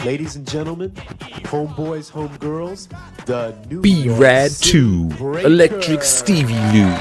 Ladies and gentlemen, homeboys, homegirls, the New Be York Rad City 2 Breaker. Electric Stevie Lou.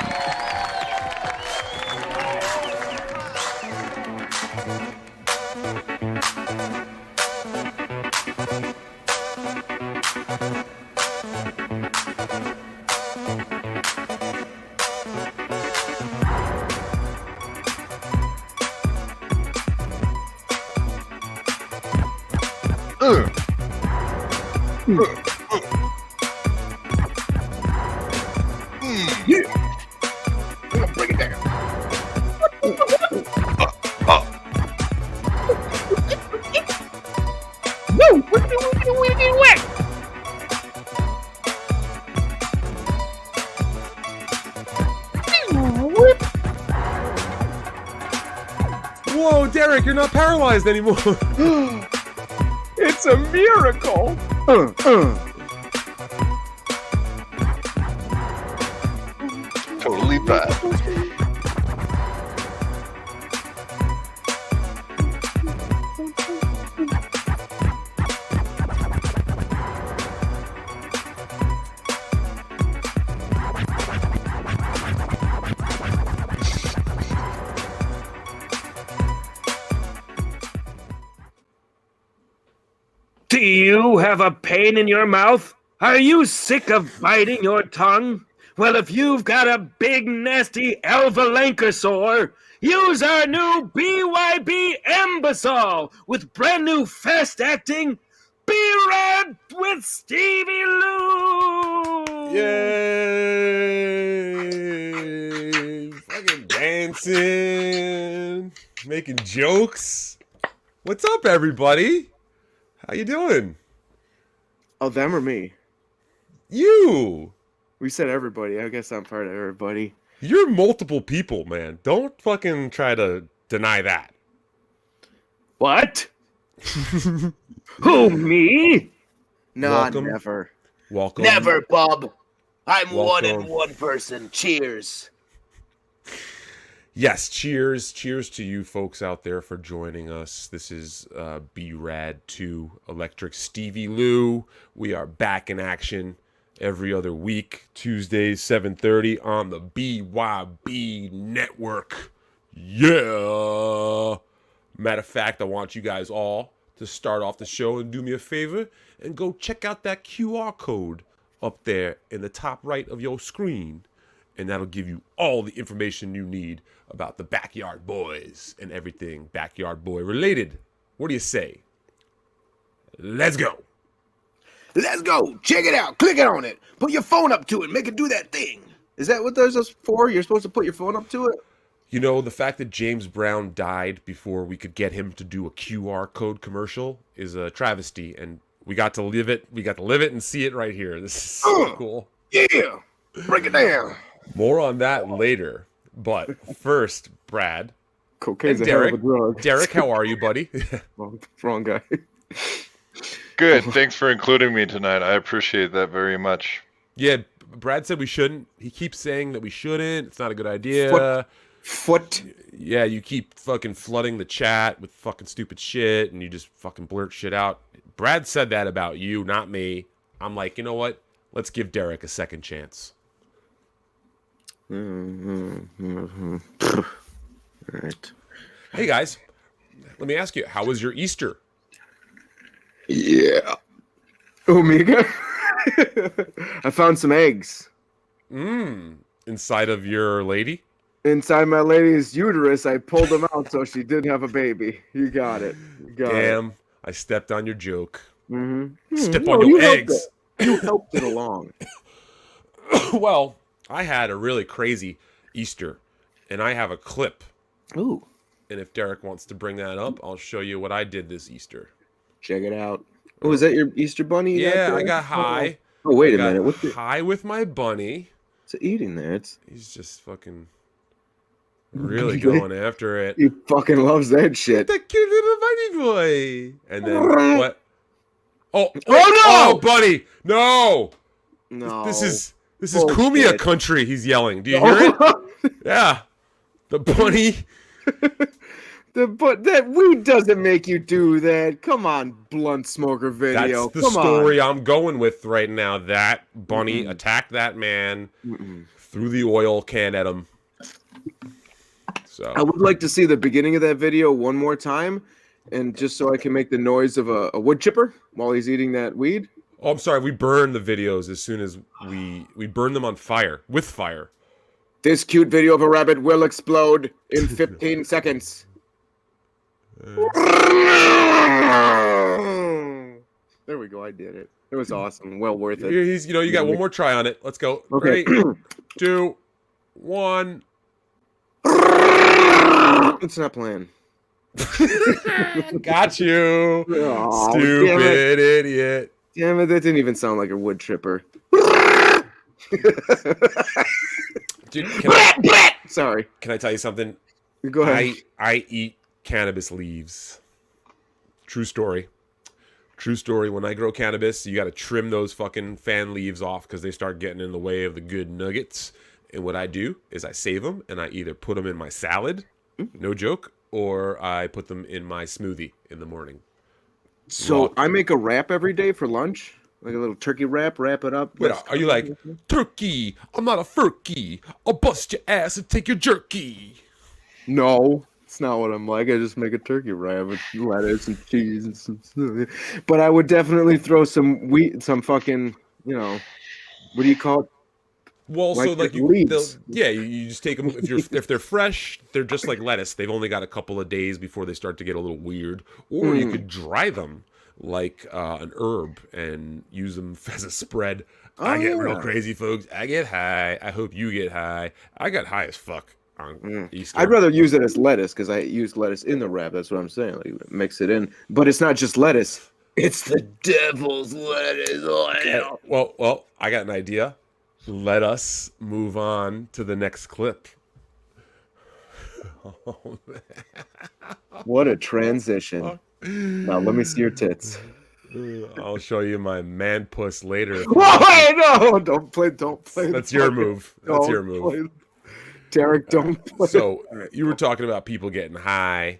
Break it down. Whoa, Derek, you're not paralyzed anymore. It's a miracle. Totally bad. Do you have a pain in your mouth? Are you sick of biting your tongue? Well, if you've got a big, nasty alvalanker sore, use our new BYB Ambisol with brand new fast-acting B-Rad with Stevie Lou! Yay! Fucking dancing, making jokes. What's up, everybody? How you doing? Oh, them or me? You! We said everybody. I guess I'm part of everybody. You're multiple people, man. Don't fucking try to deny that. What? Who, me? Nah, Welcome. never. Welcome. Never, Bob. I'm one Welcome. and one person. Cheers. Yes, cheers. Cheers to you folks out there for joining us. This is B-Rad 2 Electric Stevie Lou. We are back in action every other week, Tuesdays, 7:30 on the BYB network. Yeah! Matter of fact, I want you guys all to start off the show and do me a favor and go check out that QR code up there in the top right of your screen. And that'll give you all the information you need about the Backyard Boys and everything Backyard Boy related. What do you say? Let's go. Let's go. Check it out. Click it on it. Put your phone up to it. Make it do that thing. Is that what those are for? You're supposed to put your phone up to it? You know, the fact that James Brown died before we could get him to do a QR code commercial is a travesty, and we got to live it. We got to live it and see it right here. This is so cool. Yeah. Break it down. More on that later. But first, Brad Cocaine's and a hell Derek. of a drug. Derek, how are you, buddy? Wrong guy. Good. Thanks for including me tonight. I appreciate that very much. Yeah, Brad said we shouldn't. He keeps saying that we shouldn't. It's not a good idea. Foot. Yeah, you keep fucking flooding the chat with fucking stupid shit, and you just fucking blurt shit out. Brad said that about you, not me. I'm like, you know what? Let's give Derek a second chance. All right. Hey, guys. Let me ask you, how was your Easter? Yeah. Omega. I found some eggs Inside of your lady? inside my lady's uterus. I pulled them out so she did have a baby. You got it. You got it. Damn, I stepped on your joke. Mm-hmm. Step No, on your helped eggs. it. You helped it along. Well, I had a really crazy Easter, and I have a clip. Ooh, And if Derek wants to bring that up, I'll show you what I did this Easter. check it out. Oh, is that your Easter bunny? you Yeah, got I there? got high. Oh, wait I a got minute. What's it high with my bunny. eating there? It's He's just fucking really going after it. he fucking loves that shit. The cute little bunny boy. And then what? Oh, no! buddy, no! No, This is Bullshit. Kumia country. He's yelling. Do you hear it? Yeah, the bunny. But that weed doesn't make you do that. Come on, blunt smoker That's video. the Come story on. I'm going with right now. That bunny attacked that man, threw the oil can at him. So I would like to see the beginning of that video one more time, and just so I can make the noise of a wood chipper while he's eating that weed. Oh, I'm sorry. We burn the videos as soon as we burn them on fire, with fire. This cute video of a rabbit will explode in 15 seconds. There we go. I did it. It was awesome. Well worth it. He's, you got one more try on it. Let's go. Okay. 3, 2, 1. It's not playing. Got you. Oh, Stupid idiot. Damn it, that didn't even sound like a wood chipper. Dude, Sorry. can I tell you something? Go ahead. I eat cannabis leaves. True story. True story. When I grow cannabis, you got to trim those fucking fan leaves off because they start getting in the way of the good nuggets. And what I do is I save them and I either put them in my salad, no joke, or I put them in my smoothie in the morning. So I make a wrap every day for lunch, like a little turkey wrap. Wrap it up. Wait, are you like, turkey, I'm not a furky, I'll bust your ass and take your jerky? No, it's not what I'm like. I just make a turkey wrap with lettuce and cheese and some. But I would definitely throw some wheat, some fucking, what do you call it? Well, Like so like the leaves. you just take them if they're fresh, they're just like lettuce. They've only got a couple of days before they start to get a little weird. Or you could dry them like an herb and use them as a spread. I get real crazy, folks. I get high. I hope you get high. I got high as fuck on Easter. I'd rather use it as lettuce because I use lettuce in the wrap. That's what I'm saying. Like mix it in, but it's not just lettuce. It's the devil's lettuce oil. Well, I got an idea. Let us move on to the next clip. Oh, What a transition. Now let me see your tits. I'll show you my man puss later. Why no? Don't play. That's your move. That's your move. Play. Derek, don't play. So you were talking about people getting high,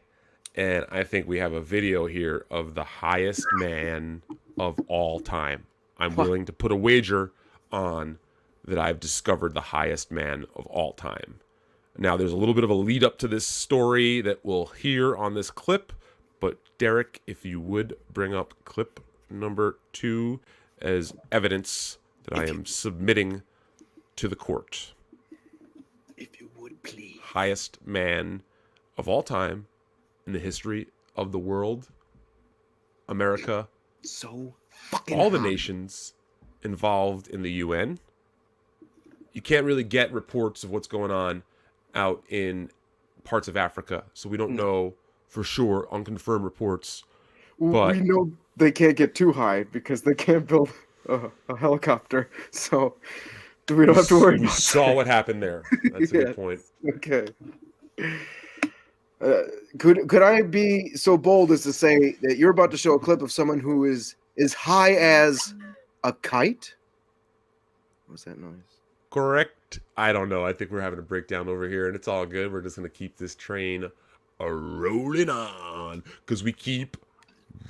and I think we have a video here of the highest man of all time. I'm willing to put a wager on that I've discovered the highest man of all time. Now, there's a little bit of a lead up to this story that we'll hear on this clip, but Derek, if you would bring up clip number 2 as evidence that I am submitting to the court. If you would please. Highest man of all time in the history of the world, America, So fucking all the hot. nations involved in the UN. You can't really get reports of what's going on out in parts of Africa, so we don't know for sure, unconfirmed reports. But we know they can't get too high because they can't build a helicopter. So we don't have to worry we about saw that. what happened there. That's a Yeah. good point. Okay. Could I be so bold as to say that you're about to show a clip of someone who is as high as a kite? What's that noise? Correct? I don't know. I think we're having a breakdown over here, and it's all good. We're just going to keep this train rolling on because we keep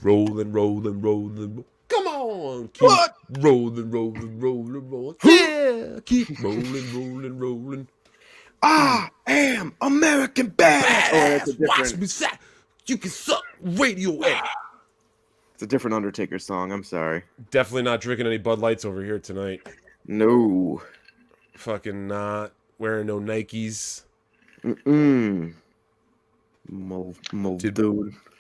rolling. Come on. Keep rolling. Yeah. Keep rolling. I am American badass. Oh, that's a Watch different. me sack. You can suck Radiohead. It's a different Undertaker song. I'm sorry. Definitely not drinking any Bud Lights over here tonight. No. Fucking not wearing no Nikes. Dude.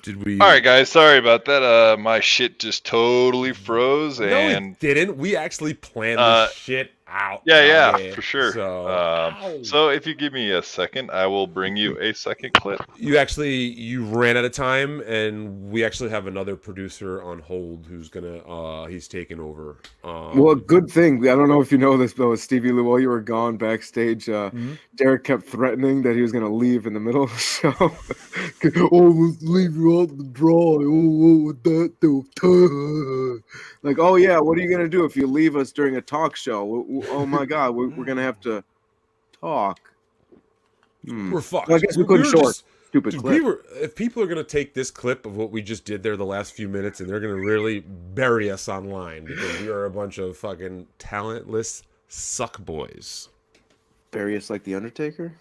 Did we? All right, guys. Sorry about that. My shit just totally froze, No, and it didn't. We actually planned this shit out. yeah, for sure. So, So if you give me a second, I will bring you a second clip. you ran out of time, and we actually have another producer on hold who's gonna he's taking over. Well, good thing. I don't know if you know this, but with Stevie Lou, while you were gone backstage, Derek kept threatening that he was going to leave in the middle of the show. Let's leave you out to dry. What that do? Like, oh yeah, what are you going to do if you leave us during a talk show? Oh my God, we're going to have to talk. We're fucked. Well, I guess we were couldn't short. Stupid Dude, clip. if people are going to take this clip of what we just did there the last few minutes and they're going to really bury us online because we are a bunch of fucking talentless suck boys. Bury us like the Undertaker.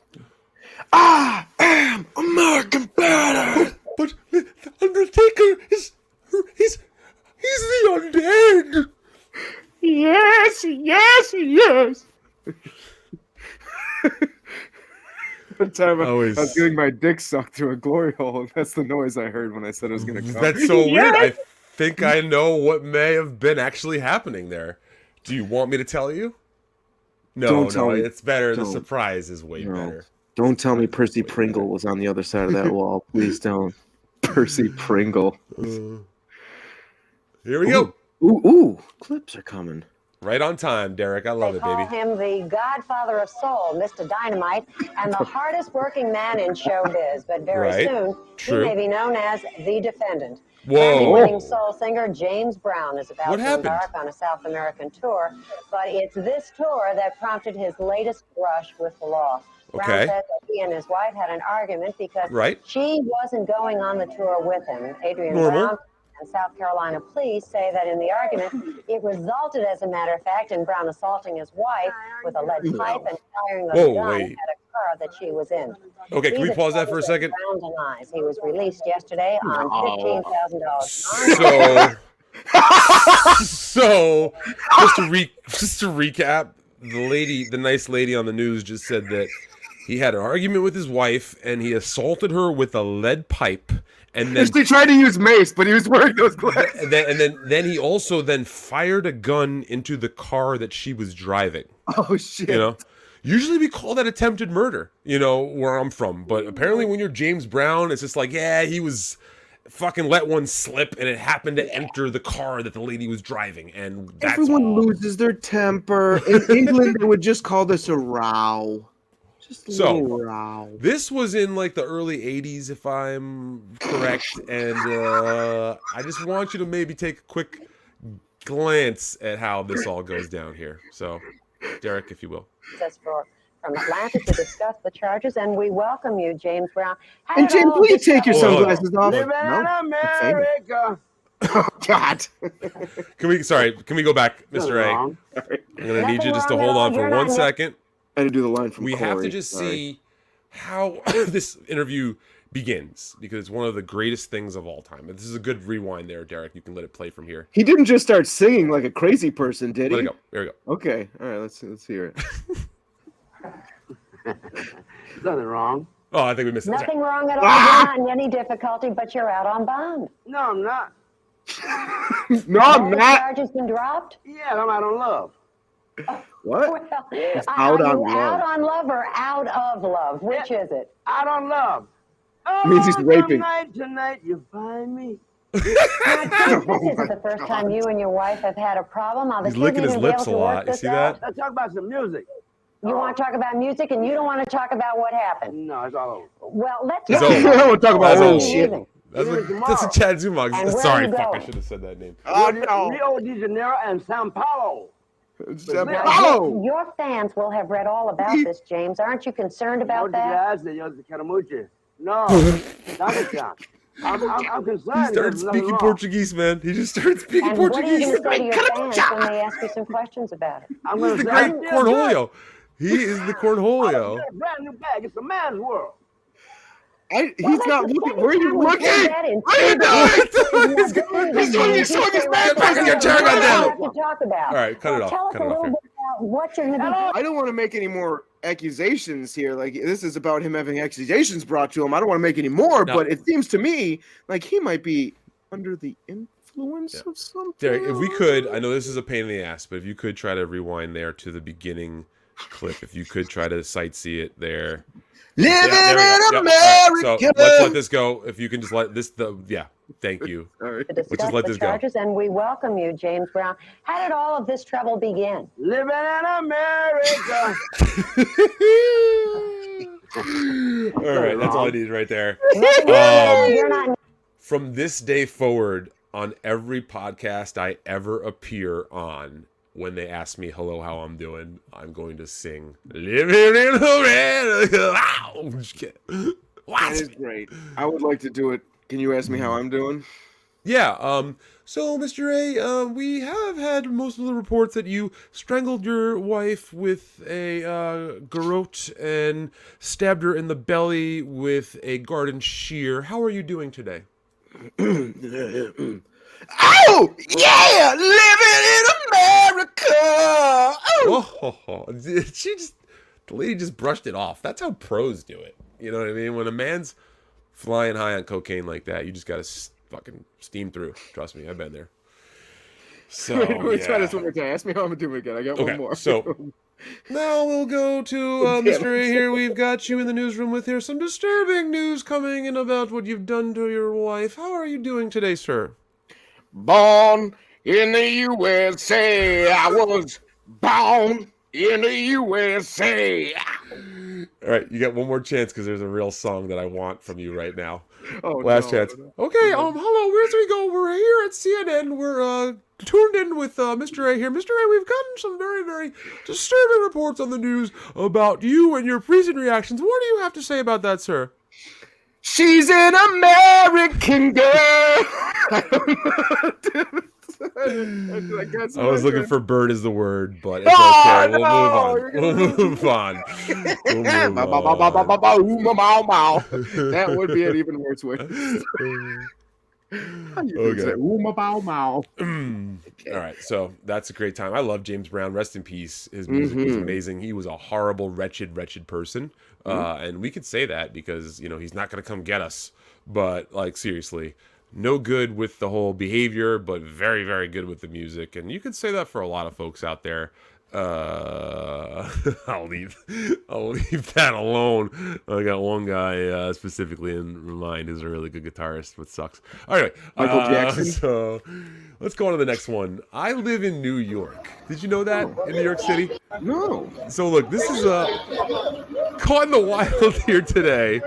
I am American Badass. But the Undertaker he's the undead. Yes. One time I was getting my dick sucked through a glory hole, and that's the noise I heard when I said I was going to come. That's so weird. I think I know what may have been actually happening there. Do you want me to tell you? No, it's better. The surprise is way better. Don't tell me Percy Pringle was on the other side of that wall. Please don't. Percy Pringle. Here we go. Ooh, clips are coming. Right on time, Derek. I love it, baby. They call him the godfather of soul, Mr. Dynamite, and the hardest working man in showbiz. But very soon, he may be known as the defendant. Grammy-winning soul singer James Brown is about to embark on a South American tour, but it's this tour that prompted his latest brush with the law. Brown said that he and his wife had an argument because she wasn't going on the tour with him. Adrian Brown and South Carolina police say that in the argument, it resulted, as a matter of fact, in Brown assaulting his wife with a lead pipe and firing a gun at a car that she was in. Okay, can we pause that for a second? Brown denies. He was released yesterday on $15,000. So just to recap, the nice lady on the news just said that he had an argument with his wife and he assaulted her with a lead pipe. And then they tried to use mace, but he was wearing those glasses. And then he also fired a gun into the car that she was driving. Oh shit! You know, usually we call that attempted murder. You know, where I'm from, but apparently when you're James Brown, it's just like, yeah, he was fucking let one slip, and it happened to enter the car that the lady was driving, and that's everyone loses their temper. In England, they would just call this a row. This was in like the early 80s, if I'm correct, and I just want you to maybe take a quick glance at how this all goes down here. So, Derek, if you will. From Atlanta to discuss the charges, and we welcome you, James Brown. And James, will you take your sunglasses off? Living in America. Oh God! Can we go back, Mr. A? I'm gonna need you just to hold on for 1 second. I had to do the line from We Corey. have to just see how this interview begins, because it's one of the greatest things of all time. This is a good rewind there, Derek. You can let it play from here. He didn't just start singing like a crazy person, did he? Let it go. There we go. Okay. All right. Let's hear it. Nothing wrong. Oh, I think we missed it. Nothing wrong at all. You're not in any difficulty, but you're out on bond. No, I'm not. No, I'm not. Charges been dropped? Yeah, I'm out on love. What? Well, out on you love. out on love or out of love? Which is it? Out on love. It means he's raping. Tonight you find me. Now, James, this isn't the first time you and your wife have had a problem. He's licking his lips a lot. You see that? Let's talk about some music. You want to talk about music, and you don't want to talk about what happened. No, it's all over. Well, let's It's talk over. about We'll talk about old shit. That's a Chad Zumog. And where Sorry, you fuck, I going? should have said that name. Oh no! Rio de Janeiro and Sao Paulo. Paulo. Your fans will have read all about this, James. Aren't you concerned about that? No, I'm concerned. He started speaking Portuguese, man. He just started speaking And what are you Portuguese. going to say to your fans when they ask you some questions about it? I'm He's going the to great say, Cornholio. He is the I Cornholio. got a brand new bag. It's a man's world. He's not looking. Where are you looking? What are you doing? He's swinging his man back in your chair, goddamn. To talk about. All right, cut it off. Tell us Cut a it off little here. bit about what you're going to be. I don't want to make any more accusations here. Like, this is about him having accusations brought to him. I don't want to make any more, No. but it seems to me like he might be under the influence of something. Derek, if we could, I know this is a pain in the ass, but if you could try to rewind there to the beginning clip, if you could try to sightsee it there. Living there we in go. Yep. America. All right, so let's let this go. If you can just let this, thank you. All right. To Let's discuss just let the this go. charges, and we welcome you, James Brown. How did all of this trouble begin? Living in America. All right, that's all I needed right there. You're not. From this day forward, on every podcast I ever appear on, when they ask me hello, how I'm doing, I'm going to sing "Living in America." Ow! That is great. I would like to do it. Can you ask me how I'm doing? Yeah. So, Mr. A, we have had most of the reports that you strangled your wife with a garrote and stabbed her in the belly with a garden shear. How are you doing today? Oh, yeah! Living in America! Oh, the lady just brushed it off. That's how pros do it. You know what I mean? When a man's flying high on cocaine like that, you just gotta fucking steam through. Trust me, I've been there. So Let's try this one more time. Ask me how I'm doing again. I got one more. So now we'll go to Mr. A here. We've got you in the newsroom with here. Some disturbing news coming in about what you've done to your wife. How are you doing today, sir? Born in the USA. I was born in the USA. All right, you got one more chance because there's a real song that I want from you right now. Oh, Last chance. Okay, hello, where's we go? We're here at CNN. We're tuned in with Mr. A here. Mr. A, we've gotten some very, very disturbing reports on the news about you and your recent reactions. What do you have to say about that, sir? She's an American girl. I was looking for "bird" as the word, but it's okay. We'll move on. That would be an even worse way. Okay. All right, so that's a great time. I love James Brown. Rest in peace. His music was amazing. He was a horrible, wretched person, and we could say that because he's not going to come get us. But like seriously, no good with the whole behavior, but very, very good with the music. And you could say that for a lot of folks out there. I'll leave that alone. I got one guy specifically in mind who's a really good guitarist, but sucks. All right, Michael Jackson. So let's go on to the next one. I live in New York. Did you know that in New York City? No. So look, this is caught in the wild here today.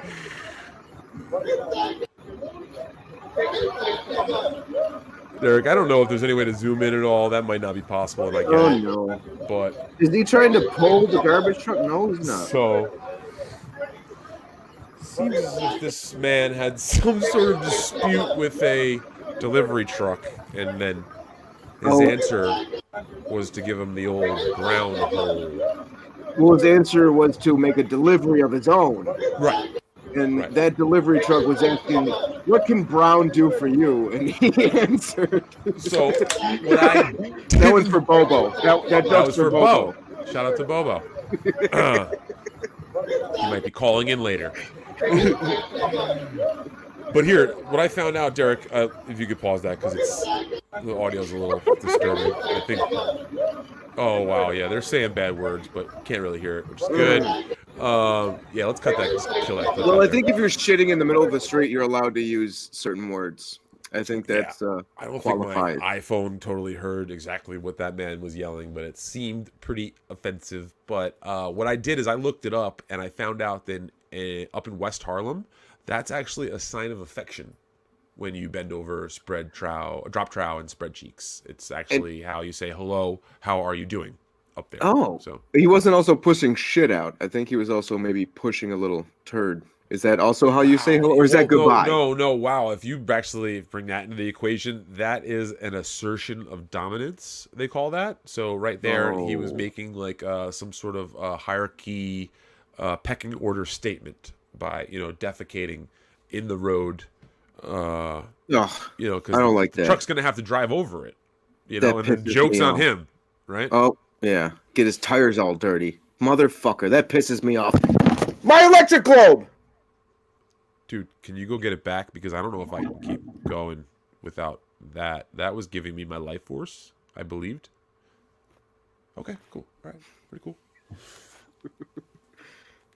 Derek, I don't know if there's any way to zoom in at all. That might not be possible, and I get it. No. But is he trying to pull the garbage truck? No, he's not. So seems as if this man had some sort of dispute with a delivery truck, and then his answer was to give him the old brown hole. Well, his answer was to make a delivery of his own. Right. And that delivery truck was asking, "What can Brown do for you?" And he answered. So that was for Bobo. That was for Bobo. Shout out to Bobo. He might be calling in later. But here, what I found out, Derek, if you could pause that because the audio's a little disturbing. I think. Oh wow, yeah, they're saying bad words, but can't really hear it, which is good. Yeah, let's cut that. Kill that clip. Well, I think if you're shitting in the middle of the street, you're allowed to use certain words. I think that's I don't qualified. think my iPhone totally heard exactly what that man was yelling, but it seemed pretty offensive. But what I did is I looked it up, and I found out that up in West Harlem, that's actually a sign of affection. When you bend over, drop trow, and spread cheeks. It's actually how you say hello. How are you doing? Up there. Oh, so he wasn't also pushing shit out. I think he was also maybe pushing a little turd. Is that also how you say hello, or is that goodbye? No. Wow. If you actually bring that into the equation, that is an assertion of dominance. They call that. So right there, he was making like some sort of hierarchy, pecking order statement by defecating in the road. Because I don't like that. Truck's gonna have to drive over it. And the joke's on him, right? Oh. Yeah, get his tires all dirty. Motherfucker, that pisses me off. My electric globe! Dude, can you go get it back? Because I don't know if I can keep going without that. That was giving me my life force, I believed. Okay, cool. All right, pretty cool.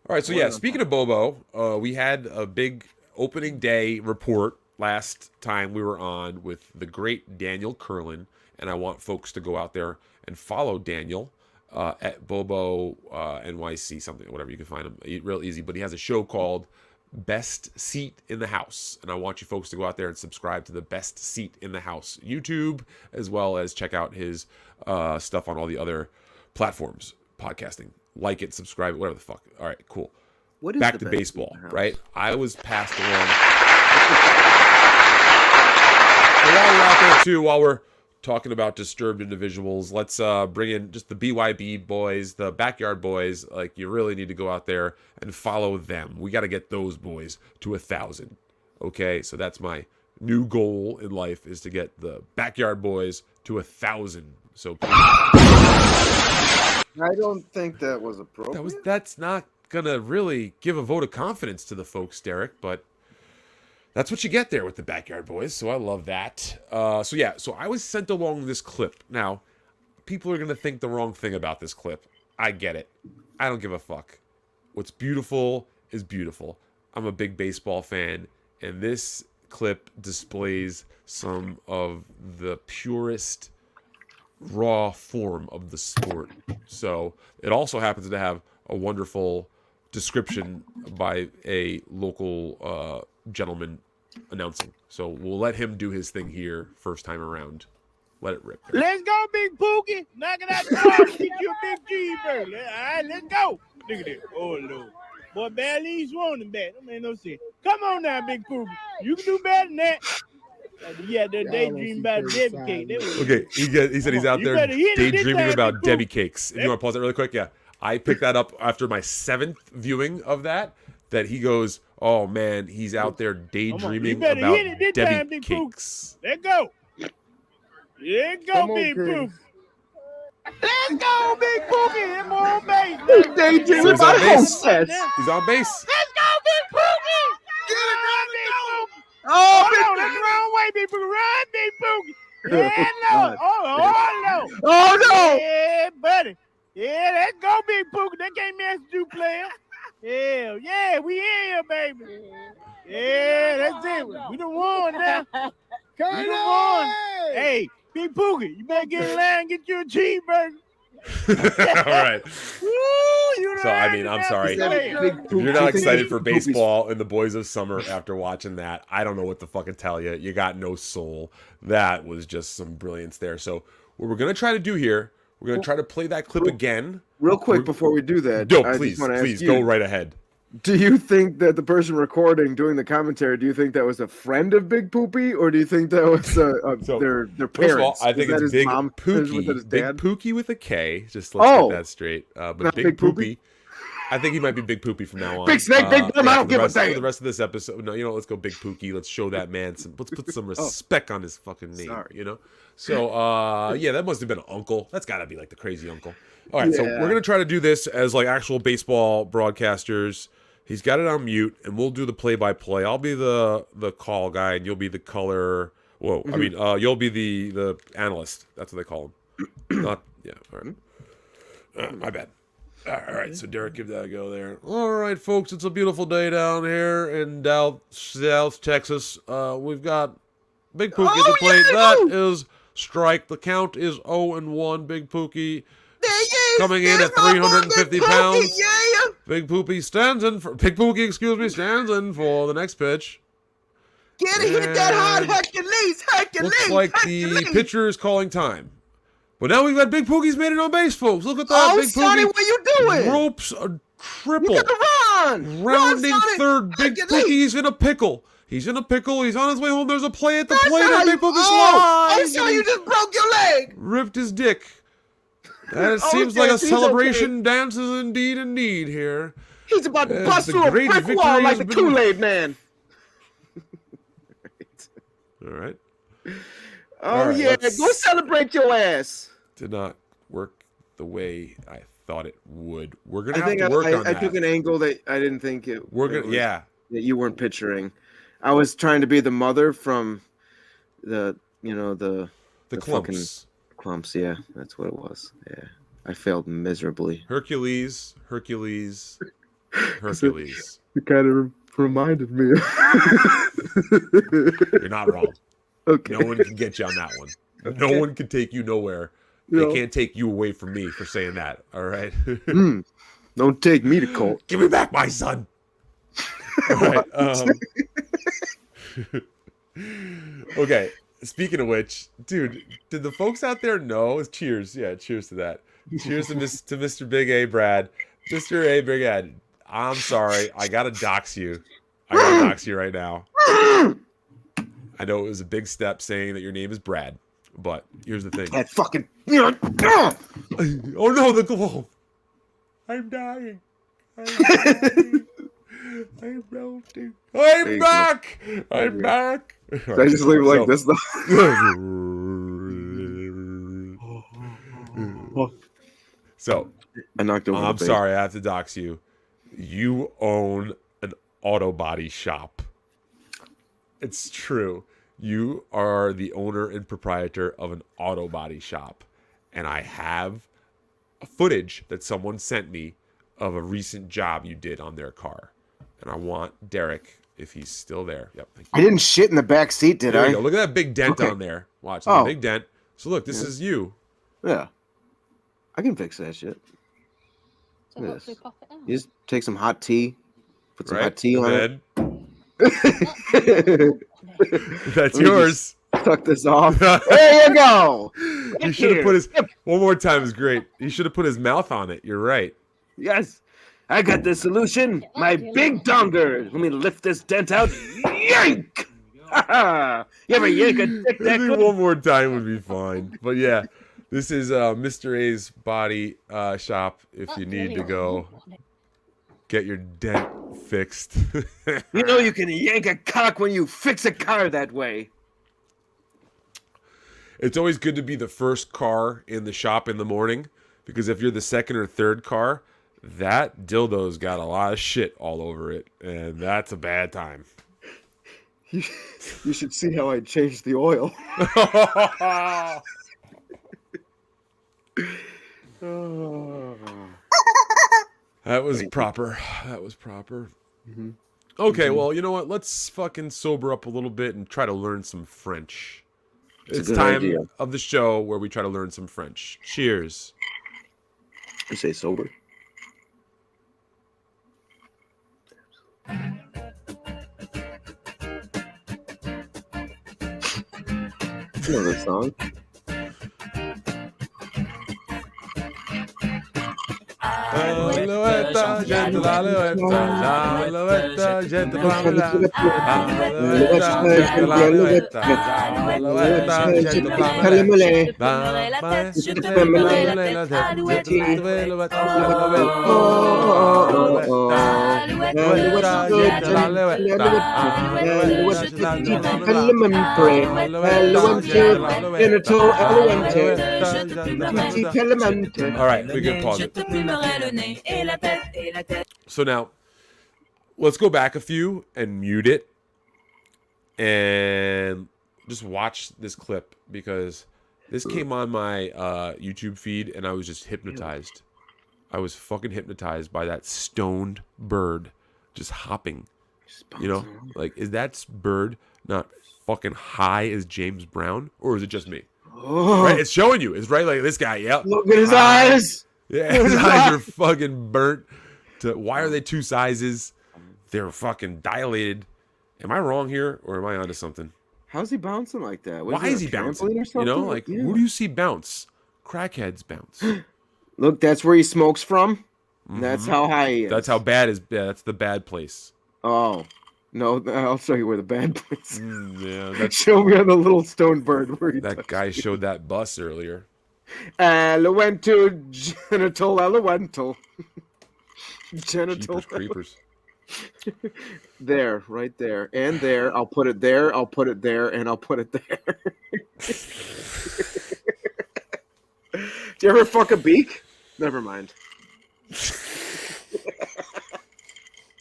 All right, so yeah, speaking of Bobo, we had a big opening day report last time we were on with the great Daniel Curlin, and I want folks to go out there and follow Daniel at Bobo NYC, something, whatever, you can find him real easy. But he has a show called Best Seat in the House, and I want you folks to go out there and subscribe to the Best Seat in the House YouTube, as well as check out his stuff on all the other platforms, podcasting. Like it, subscribe it, whatever the fuck. All right, cool. What is back the to best baseball, food in the house? right? I was passed along. So while we're out there too, while we're talking about disturbed individuals, let's bring in just the BYB boys, the backyard boys. Like, you really need to go out there and follow them. We got to get those boys to 1,000. Okay, so that's my new goal in life, is to get the backyard boys to 1,000. So I don't think that was appropriate. that's not gonna really give a vote of confidence to the folks, Derek, but that's what you get there with the backyard boys. So I love that. So I was sent along this clip. Now, people are gonna think the wrong thing about this clip. I get it. I don't give a fuck. What's beautiful is beautiful. I'm a big baseball fan, and this clip displays some of the purest raw form of the sport. So it also happens to have a wonderful description by a local gentleman announcing. So we'll let him do his thing here first time around. Let it rip. Let's go, Big Pookie. Knock it out the park. Get you a big cheeseburger. All right, let's go. Look at this. Oh, Lord. Boy, barely he's wanting back. That made no sense. Come on now, Big Pookie. You can do better than that. Yeah, they're daydreaming about Debbie cake. Okay, he said he's out there daydreaming about Debbie cakes. If you want to pause that really quick, yeah. I picked that up after my 7th viewing of that he goes, oh man, he's out there daydreaming about Debbie cakes. Let's go. Let's go, Big Pookie. Let's go, Big Pookie. Him on base. So he's on base. He's on base. Let's go, Big Pookie. Get it, Big Pookie. Oh, that's the wrong way, Big Pookie. Run, Big Pookie. Yeah, no. Oh, no. Yeah, buddy. Yeah, let's go, Big Pookie. That can't mess with you, player. Hell, yeah, we in here, baby. Yeah, that's it. We done won now. We done won. Hey, Big Pookie, you better get in line and get you a cheeseburger. All right. Woo, So, I mean, I'm sorry. If you're not excited for baseball and the boys of summer after watching that, I don't know what to fucking tell you. You got no soul. That was just some brilliance there. So, what we're going to try to do here, we're going to try to play that clip again. Real quick before we do that. No, please go right ahead. Do you think that the person recording, doing the commentary, do you think that was a friend of Big Poopy, or do you think that was their parents? First of all, I think it's Big Pookie. Big Pookie with a K. Just let's get that straight. But Big Poopy. I think he might be Big Poopy from now on. Big Snake, Big Bum, I don't give a damn. For the rest of this episode, no, let's go Big Pookie. Let's show that man let's put some respect on his fucking name. Sorry. So, yeah, that must have been an uncle. That's got to be like the crazy uncle. All right, so we're gonna try to do this as like actual baseball broadcasters. He's got it on mute, and we'll do the play-by-play. I'll be the call guy, and you'll be the color. Whoa, I mean, you'll be the analyst. That's what they call him. Not all right. My bad. All right, so Derek, give that a go there. All right, folks, it's a beautiful day down here in South Texas. We've got Big Pookie at the plate. That is strike. The count is 0-1. Big Pookie coming in at 350 pounds. Big Pookie stands in for the next pitch. Get it, hit that hard Hercules. Looks like the pitcher is calling time. But now we've got Big Pookie's made it on base, folks. Look at that. Oh, Big Sonny, Pookie. what you doing? Ropes a triple. You gotta run. Rounding Run, third. Big Hercules. Pookie's in a pickle. He's in a pickle. He's on his way home. There's a play at the plate. how And Big you- Pookie's Oh, slow. Sonny, you just broke your leg. Ripped his dick. And it seems yes, like a he's celebration dances indeed here. He's about to As bust the through a great brick victory wall like has the been- Kool-Aid man. All right. Oh, All right, yeah. let's- Go celebrate your ass. Did not work the way I thought it would. We're gonna I have think to work on I that. took an angle that I didn't think it. We're it gonna, was- yeah. that you weren't picturing. I was trying to be the mother from the The fucking clumps. clumps. Yeah, that's what it was. Yeah, I failed miserably. Hercules. It kind of reminded me. You're not wrong. Okay. No one can get you on that one. No one can take you nowhere. They can't take you away from me for saying that. All right. Don't take me to court. Give me back my son. All right. Okay. Speaking of which, dude, did the folks out there know? Cheers. Yeah, cheers to that. Cheers to Mr. Big A Brad. Mr. A Big Ad. I'm sorry. I gotta dox you. I gotta dox you right now. I know it was a big step saying that your name is Brad, but here's the thing. That fucking. Oh no, the glove. I'm dying. I'm melting. I'm back. I'm back. Should I just leave it like this though? So I knocked over. I'm sorry, I have to dox you. You own an auto body shop. It's true. You are the owner and proprietor of an auto body shop. And I have a footage that someone sent me of a recent job you did on their car. And I want Derek, if he's still there. Yep. Thank you. I didn't shit in the back seat, did There I? you go. Look at that big dent Okay. on there. Watch. There's a big dent. So look, this is you. Yeah. I can fix that shit. So Yes. hopefully pop it out. You just take some hot tea, put some Right? hot tea on And it. that's Let me yours. Tuck this off. There you go. He should have put his one more time is great. He should have put his mouth on it. You're right. Yes, I got the solution. My big donger. Let me lift this dent out. Yank! You ever yank a dick I that think good? one more time would be fine. But yeah, this is Mr. A's body shop. If you need to go get your dent fixed. You know you can yank a cock when you fix a car that way. It's always good to be the first car in the shop in the morning, because if you're the second or third car, that dildo's got a lot of shit all over it, and that's a bad time. You should see how I changed the oil. That was proper. That was proper. Okay, well, you know what? Let's fucking sober up a little bit and try to learn some French. It's time idea. of the show where we try to learn some French. Cheers. You say sober. You know that song? Alouette, jette l'alouette, alouette, jette l'alouette, alouette, jette l'alouette, alouette, jette All right, we can pause it. So now, let's go back a few and mute it and just watch this clip, because this came on my YouTube feed and I was just hypnotized. I was fucking hypnotized by that stoned bird just hopping. You know, like, is that bird not fucking high as James Brown, or is it just me? Oh, Right, it's showing you. It's right, like this guy. Yep. look at his High. eyes. Yeah, his eyes are fucking burnt. Why are they two sizes? They're fucking dilated. Am I wrong here, or am I onto something? How's he bouncing like that? Why is he bouncing? You know, like, who do you see bounce? Crackheads bounce. Look, that's where he smokes from. That's how high he is. That's how bad is. Yeah, that's the bad place. Oh. No, I'll show you where the bad place. Yeah, that's, Show me on the little stone bird where he that guy showed that bus earlier. Elemental genital elemental. Genital. Jeepers creepers. There, right there. And there. I'll put it there. I'll put it there. And I'll put it there. Do you ever fuck a beak? Never mind.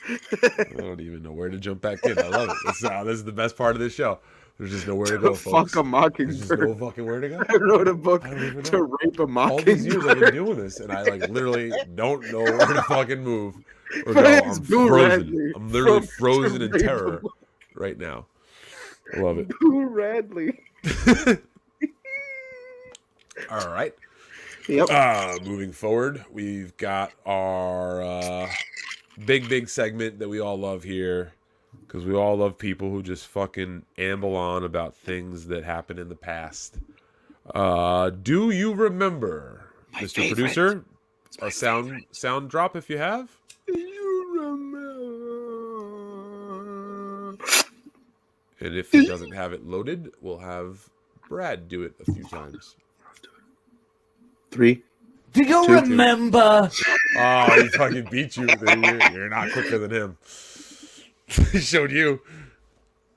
I don't even know where to jump back in. I love it. This is the best part of this show. There's just nowhere to go, folks. Fuck a There's just no mockingbird. fucking where to go. I wrote a book I don't even to know. rape a All these years I've been mockingbird. doing this, and I like literally don't know where to fucking move or My go. name's I'm Boo frozen. Radley I'm literally from frozen in Rape a terror right now. I love it. Boo Radley. All right. Yep. Moving forward, we've got our big segment that we all love here, because we all love people who just fucking amble on about things that happened in the past. Do you remember, Mr. Producer? A sound drop if you have. You And if he doesn't have it loaded, we'll have Brad do it a few times. 3. Do you remember? Oh, he fucking beat you. You're not quicker than him. He showed you.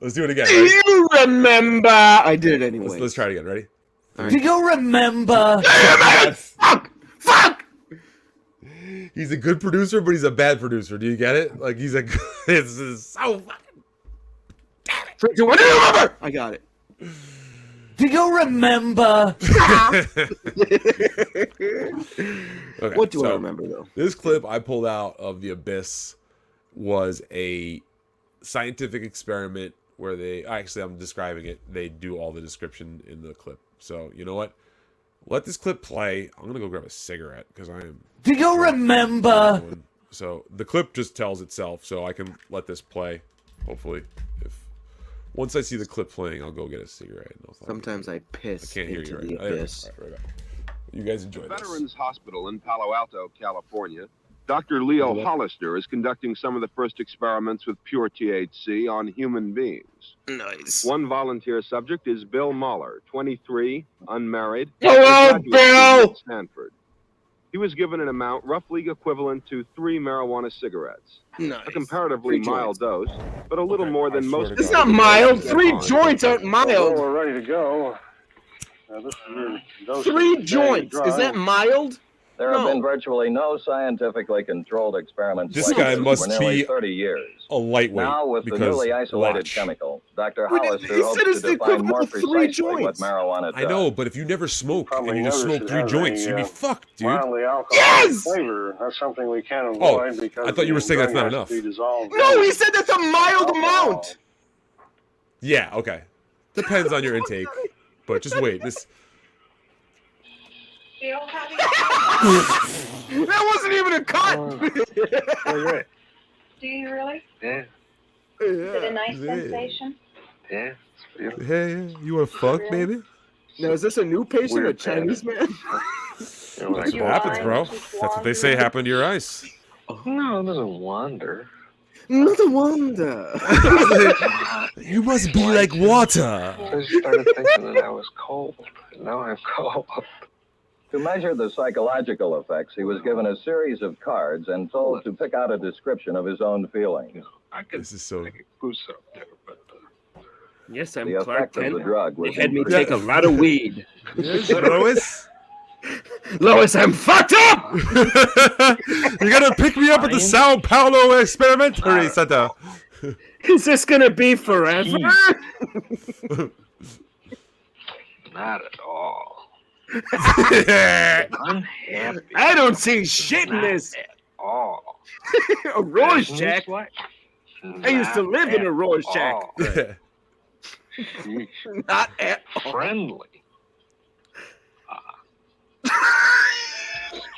Let's do it again. Do you remember? I did it anyway. Let's try it again. Ready? Do you remember? Fuck! He's a good producer, but he's a bad producer. Do you get it? Like he's a. It's so fucking. Damn it! 3, 2, 1. Do you remember? I got it. Do you remember? Okay, What do I remember though? This clip I pulled out of the Abyss was a scientific experiment where I'm describing it. They do all the description in the clip. So you know what? Let this clip play. I'm gonna go grab a cigarette because I am. Do you remember? So the clip just tells itself. So I can let this play. Hopefully, once I see the clip playing, I'll go get a cigarette. Sometimes I piss. I can't hear you right now. Right back. You guys enjoy this. Veterans Hospital in Palo Alto, California. Dr. Leo Hollister is conducting some of the first experiments with pure THC on human beings. Nice. One volunteer subject is Bill Mahler, 23, unmarried. Hello, Bill! At Stanford. He was given an amount roughly equivalent to 3 marijuana cigarettes. Nice. A comparatively mild dose, but a little more than most. It's not mild. 3 joints aren't mild. We're ready to go. This is your dose 3 joints. Is that mild? There have been virtually no scientifically controlled experiments. This guy must for nearly be 30 years. a lightweight. Now, with the because newly isolated watch. chemical, Dr. But Hollister he hopes said it's to the define more equivalent of 3 precisely what joints. marijuana does. I know, but if you never smoke Probably and you just notice smoke it 3 has joints, a, you'd be fucked, dude. Mildly alcoholic Yes! flavor. That's something we can't Oh, avoid because I thought you were saying that's not enough. No, he said that's a mild amount. Yeah, okay. Depends on your intake, but just wait. This. That wasn't even a cut. Do you really? Yeah. Is it a nice sensation? Yeah. Hey, you want to fuck, baby? Now, is this a new patient, a Chinese man? That's what happens, bro. That's what they say happened to your eyes. No, it doesn't wander. Not a wonder. You must be like water. I just started thinking that I was cold. Now I'm cold. To measure the psychological effects, he was given a series of cards and told to pick out a description of his own feelings. This is so. Goose up there, but Yes, I'm The Clark effect of Kent. the drug They was had me take a lot of weed. Lois? Lois, I'm fucked up! You're gonna pick me up at the Sao Paulo Experimentary Center. Is this gonna be forever? not at all. Unhappy. I don't see shit in this. All. A Rorschach. I used to live in a Rorschach. Not at all. Friendly.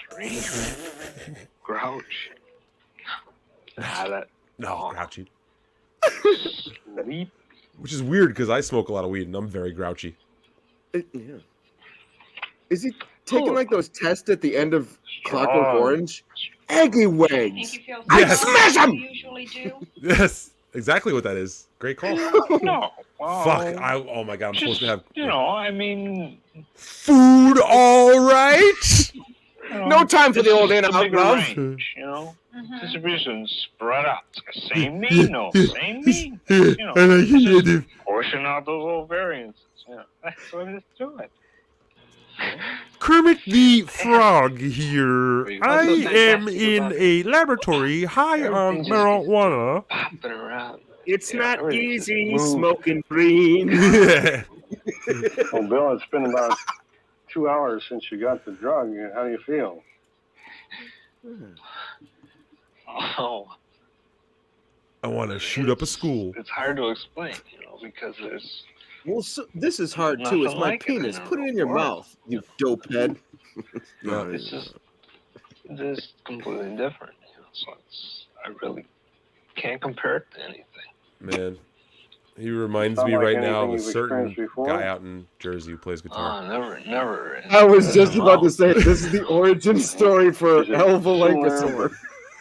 Strange. Grouch. No, grouchy. Sleep. Which is weird because I smoke a lot of weed and I'm very grouchy. Yeah. Is he taking like those tests at the end of Clockwork Orange? Eggy wags. I smash him. Usually do. Yes, exactly what that is. Great call. No. Fuck. Oh my god, I'm supposed to have. I mean. Food, all right. No time for the old in-out love. Range, distribution spread out. Same mean, same mean. Just portion out those little variances. That's what it's doing. Kermit the Frog here. I am in a laboratory high on marijuana. Popping around. It's not easy smoking green. Yeah. Well, Bill, it's been about 2 hours since you got the drug. How do you feel? Oh, I want to shoot up a school. it's hard to explain, because there's Well, so, this is hard too. It's Nothing my like it penis. in a Put it in your world. mouth, you dope head. it's just completely different. So I really can't compare it to anything. Man, he reminds Sound me like right now of a anything you've certain experienced before? guy out in Jersey who plays guitar. Never. I was just about to say this is the origin story for Is it Elva similar, Lancaster.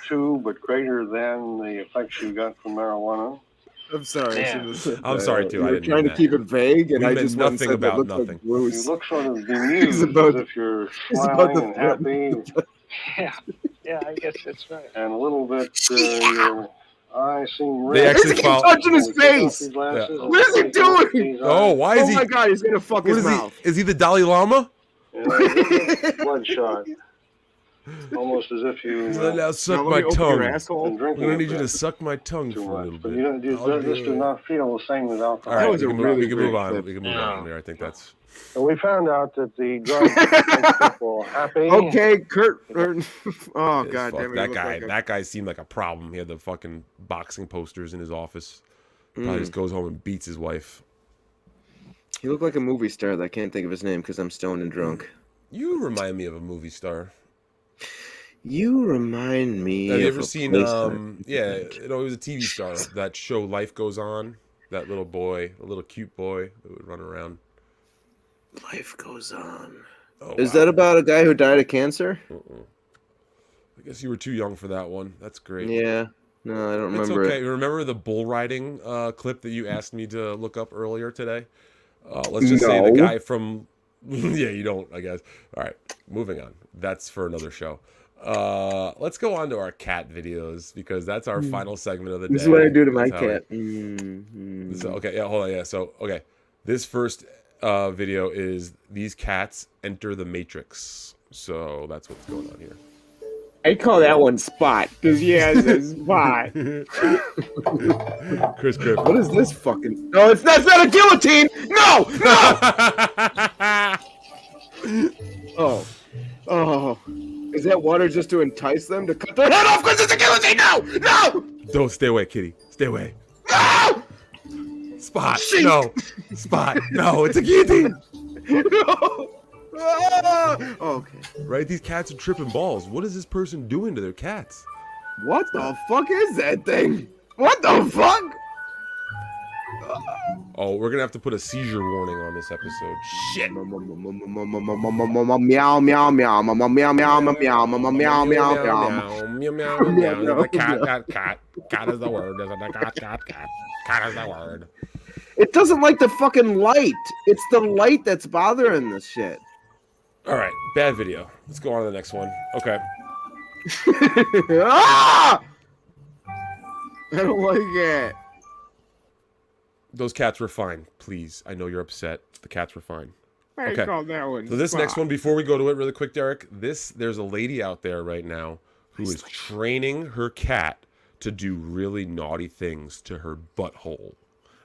to, but greater than the effects you got from marijuana? I'm sorry. Yeah. I'm sorry too. You I were didn't trying mean to keep that. it vague, and We I meant just went and nothing said that about looks nothing. like Bruce. You look sort of bemused, about- as if you're He's about smiling to and threaten. happy. Yeah, I guess that's right. And a little bit, your eyes seem red. They actually Keep follow. touching his Take off your face. glasses and What is he take a look at doing? these Oh, eyes. why is Oh he? my God, he's gonna fuck What his is mouth. he? Is he the Dalai Lama? Yeah, a little bit bloodshot. Almost as if you Now suck Now let my me open tongue. your asshole. been I'm drinking gonna a need you to bit suck my tongue too for a much. little But bit. you don't, this does not feel the same as alcohol. All right, was we a can move, really we can move great on. clip. We can move on from there. I think that's. And we found out that the drug makes people happy. Okay, Kurt. Oh Yes, God fuck. damn it! That guy. That guy seemed like a problem. He had the fucking boxing posters in his office. Probably just goes home and beats his wife. He looked like a movie star that I can't think of his name because I'm stoned and drunk. You remind me of a movie star. You remind me. Have you of ever a seen? place that- Yeah, it was a TV star. That show Life Goes On. That little boy, a little cute boy that would run around. Life goes on. Oh, Is wow. that about a guy who died of cancer? I guess you were too young for that one. That's great. Yeah. No, I don't It's remember. okay. Remember the bull riding clip that you asked me to look up earlier today? Let's just say the No. guy from... yeah, you don't, I guess. All right, moving on. That's for another show. Let's go on to our cat videos because that's our final segment of the day. This is what I do to my That's how cat. So, okay, yeah, hold on. Yeah, so, okay. This first video is these cats enter the Matrix. So that's what's going on here. I call that one Spot because he has a spot. Chris Griffin. What is this fucking? No, that's not a guillotine. No, no. Oh. Is that water just to entice them to cut their head off because it's a guillotine? No. Don't stay away, kitty. Stay away. No. Spot. No. Spot. No, it's a guillotine. No. Ah! Okay. Right? These cats are tripping balls. What is this person doing to their cats? What the fuck is that thing? What the fuck? Oh, we're gonna have to put a seizure warning on this episode. Shit. Meow meow meow meow meow meow meow meow meow meow meow. Cat is the word. Cat is the word. It doesn't like the fucking light. It's the light that's bothering this shit. All right, bad video. Let's go on to the next one. Okay. Ah! I don't like it. Those cats were fine. Please, I know you're upset. The cats were fine. I Okay. call that one So this next Spot. one, before we go to it really quick, Derek, there's a lady out there right now who is training her cat to do really naughty things to her butthole.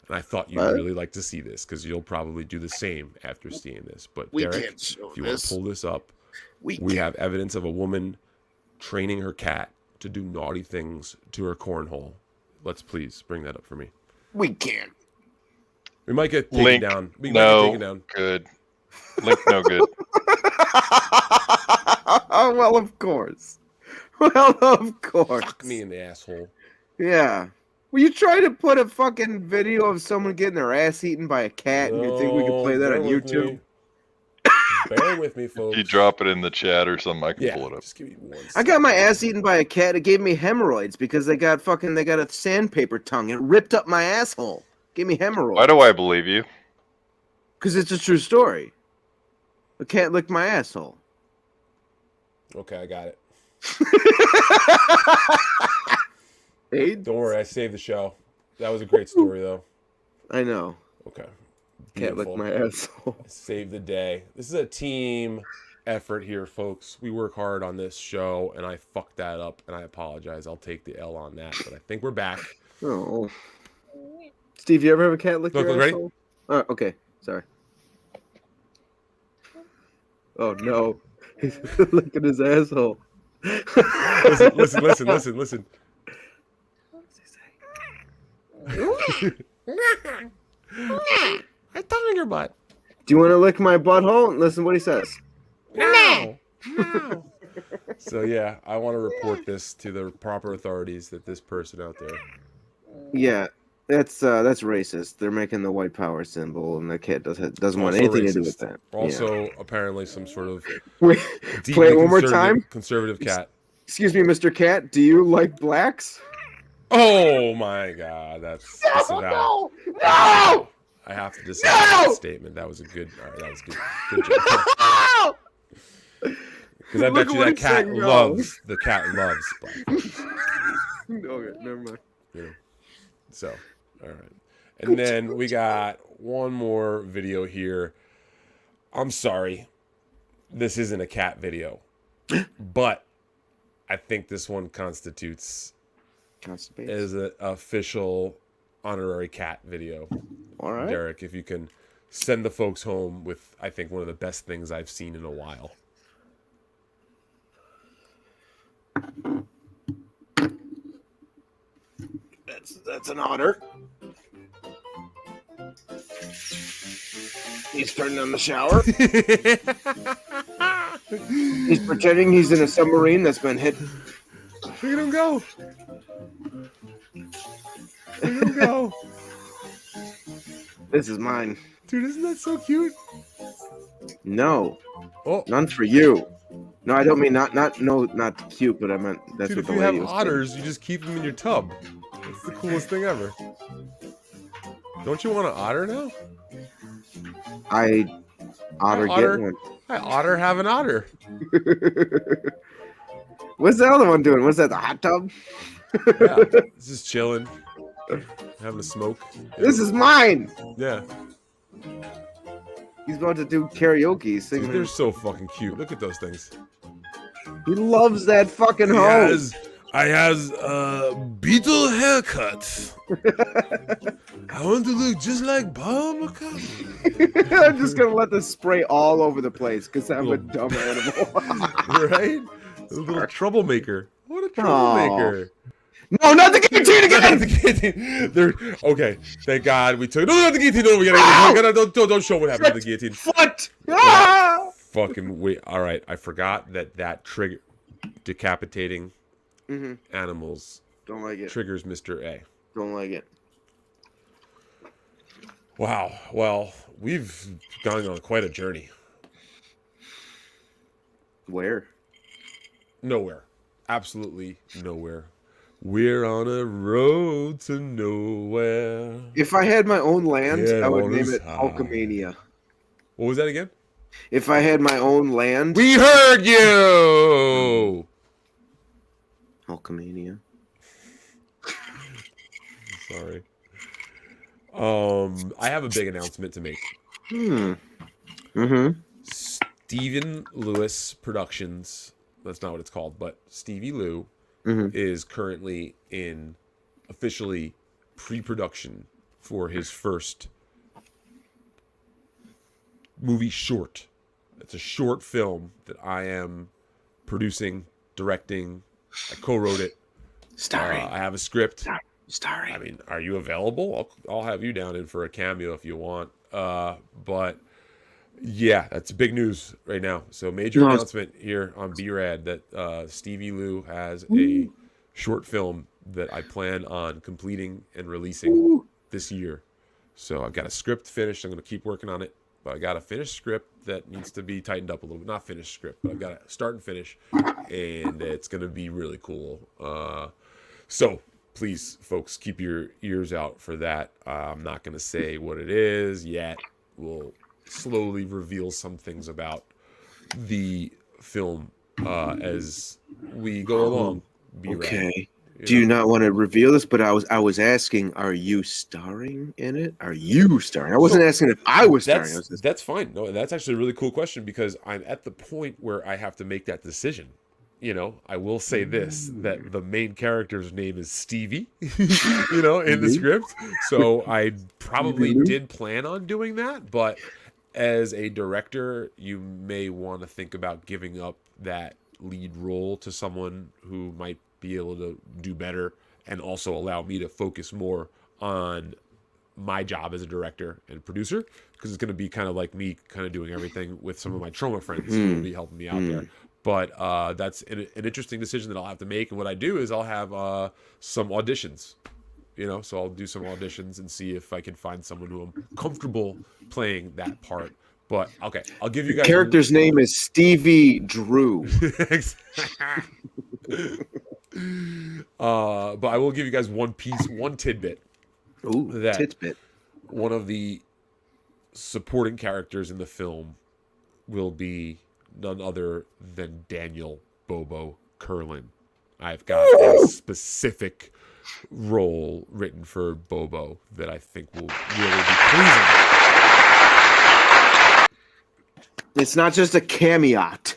And I thought you'd really like to see this because you'll probably do the same after seeing this. But We Derek, can't show if you want this. to pull this up, We we have evidence of a woman training her cat to do naughty things to her cornhole. Let's please bring that up for me. We can't. We might get taken Link, down. We might no, get taken down. good. Link, no good. Well, of course. Well, of course. Fuck me in the asshole. Yeah. Well, you try to put a fucking video of someone getting their ass eaten by a cat, and you think we could play that bear on with YouTube? me. Bear with me, folks. You drop it in the chat or something, I can pull it up. Just give me one I got my ass eaten by a cat. It gave me hemorrhoids because they got a sandpaper tongue. It ripped up my asshole. Gave me hemorrhoids. Why do I believe you? Because it's a true story. A cat licked my asshole. Okay, I got it. Hey, don't worry, I saved the show. That was a great story, though. I know. Okay. Cat licked my asshole. Save the day. This is a team effort here, folks. We work hard on this show, and I fucked that up, and I apologize. I'll take the L on that, but I think we're back. Oh. Steve, you ever have a cat lick your ready? asshole? Okay, sorry. Oh no, he's licking his asshole. Listen. I tongue in your butt. Do you want to lick my butthole? Listen what he says. No. So yeah, I want to report this to the proper authorities that this person out there. Yeah, that's racist. They're making the white power symbol, and the cat doesn't want Also anything to do racist. with that. Also, apparently, some sort of Wait, deeply play it one more time. conservative cat. Excuse me, Mr. Cat. Do you like blacks? Oh my God, that's disavow. No! I have to disavow that statement. That was a good. All right, that was good. Good job. Because I bet you that cat loves black folks. Okay, never mind. You know? So, all right. And then we got one more video here. I'm sorry. This isn't a cat video. But I think this one constitutes as an official honorary cat video. All right. Derek, if you can send the folks home with, I think, one of the best things I've seen in a while. That's an otter. He's turning on the shower. He's pretending he's in a submarine that's been hit. Look at him go. Look at him go. This is mine. Dude, isn't that so cute? No. Oh. None for you. No, I don't mean not cute, but I meant that's Dude, what if the you lady have was otters, you just keep them in your tub. That's the coolest thing ever. Don't you want an otter now? Otter get one. Hi, otter have an otter. What's the other one doing? What's that, the hot tub? Yeah, just chilling. Having a smoke. This is mine. Yeah. He's about to do karaoke. Singing. Dude, they're so fucking cute. Look at those things. He loves that fucking hose. I has a Beetle haircut. I want to look just like Paul McCartney. I'm just gonna let this spray all over the place because I'm a dumb animal. Right? A little troublemaker. What a troublemaker. No, not the guillotine again! Not the guillotine. They're okay. Thank God we took. No, not the guillotine. No, we gotta don't show what happened to the guillotine. Foot. Ah! Fucking wait. All right, I forgot that trigger decapitating animals. Don't like it. Triggers Mr. A. Don't like it. Wow. Well, we've gone on quite a journey. Where? Nowhere. Absolutely nowhere. We're on a road to nowhere. If I had my own land, Yeah, I would on name his it high. Alchemania. What was that again? If I had my own land, We heard you. Alchemania. Sorry. I have a big announcement to make. Stephen Lewis Productions. That's not what it's called, but Stevie Lou is currently in officially pre-production for his first movie short. It's a short film that I am producing, directing. I co-wrote it. Starring. I have a script. Starring. I mean, are you available? I'll have you down in for a cameo if you want. But yeah, that's big news right now. So major announcement here on B-Rad that Stevie Lou has a short film that I plan on completing and releasing this year. So I've got a script finished. I'm going to keep working on it. But I got a finished script that needs to be tightened up a little bit. Not finished script, but I've got to start and finish. And it's going to be really cool. So please, folks, keep your ears out for that. I'm not going to say what it is yet. We'll slowly reveal some things about the film as we go along. Okay. Do you not want to reveal this? But I was asking, are you starring in it? Are you starring? I wasn't asking if I was starring. That's fine. No, that's actually a really cool question because I'm at the point where I have to make that decision. You know, I will say this, that the main character's name is Stevie, you know, in the script. So I probably did plan on doing that. But as a director, you may want to think about giving up that lead role to someone who might be able to do better and also allow me to focus more on my job as a director and producer, because it's going to be kind of like me kind of doing everything with some of my trauma friends who will be helping me out there. But that's an interesting decision that I'll have to make. And what I do is I'll have some auditions, you know, so I'll do some auditions and see if I can find someone who I'm comfortable playing that part. But okay, I'll give you guys. The character's name is Stevie Drew. But I will give you guys one tidbit. Ooh, that tidbit. One of the supporting characters in the film will be none other than Daniel Bobo Curlin. I've got a specific role written for Bobo that I think will really be pleasing. It's not just a cameot;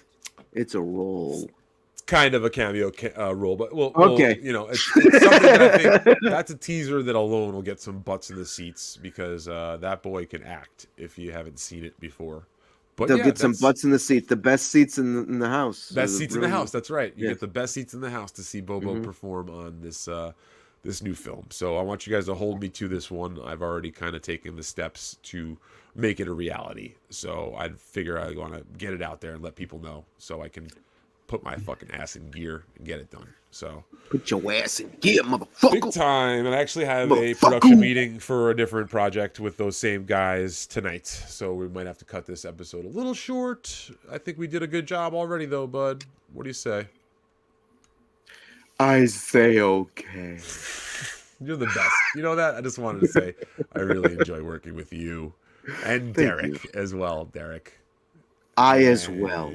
it's a role. It's kind of a cameo role, but okay. It's something that I think that's a teaser that alone will get some butts in the seats because that boy can act. If you haven't seen it before. But they'll get some butts in the seat. The best seats in the house. Best seats in the house. That's right. You get the best seats in the house to see Bobo perform on this new film. So I want you guys to hold me to this one. I've already kind of taken the steps to make it a reality. So I figure I want to get it out there and let people know so I can put my fucking ass in gear and get it done. So put your ass in gear, motherfucker. Big time. And I actually have a production meeting for a different project with those same guys tonight. So we might have to cut this episode a little short. I think we did a good job already, though, bud. What do you say? I say okay. You're the best. You know that? I just wanted to say I really enjoy working with you and Derek as well. Derek. As well.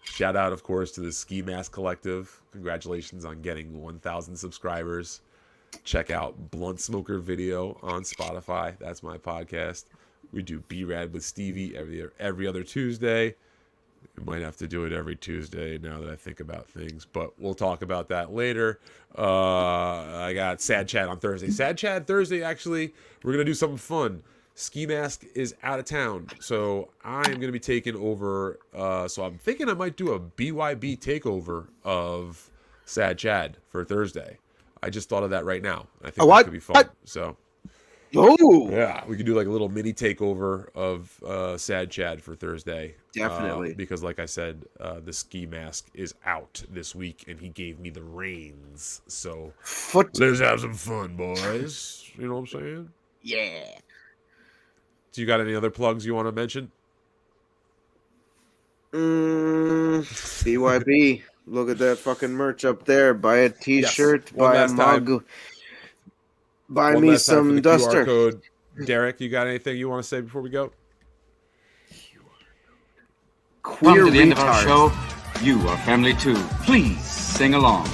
Shout out, of course, to the Ski Mask Collective. Congratulations on getting 1,000 subscribers. Check out Blunt Smoker Video on Spotify. That's my podcast. We do B-Rad with Stevie every other Tuesday. We might have to do it every Tuesday now that I think about things, but we'll talk about that later. I got Sad Chat on Thursday. Sad Chat Thursday, actually, we're going to do something fun. Ski Mask is out of town, so I'm going to be taking over. So I'm thinking I might do a BYB takeover of Sad Chad for Thursday. I just thought of that right now. I think that could be fun. So, yeah, we could do like a little mini takeover of Sad Chad for Thursday. Definitely. Because like I said, the Ski Mask is out this week, and he gave me the reins. So let's have some fun, boys. You know what I'm saying? Yeah. Do you got any other plugs you want to mention? BYB. Look at that fucking merch up there. Buy a t-shirt, buy a mug. Buy me some duster. QR code. Derek, you got anything you want to say before we go? Come to the end of our show. You are family too. Please sing along.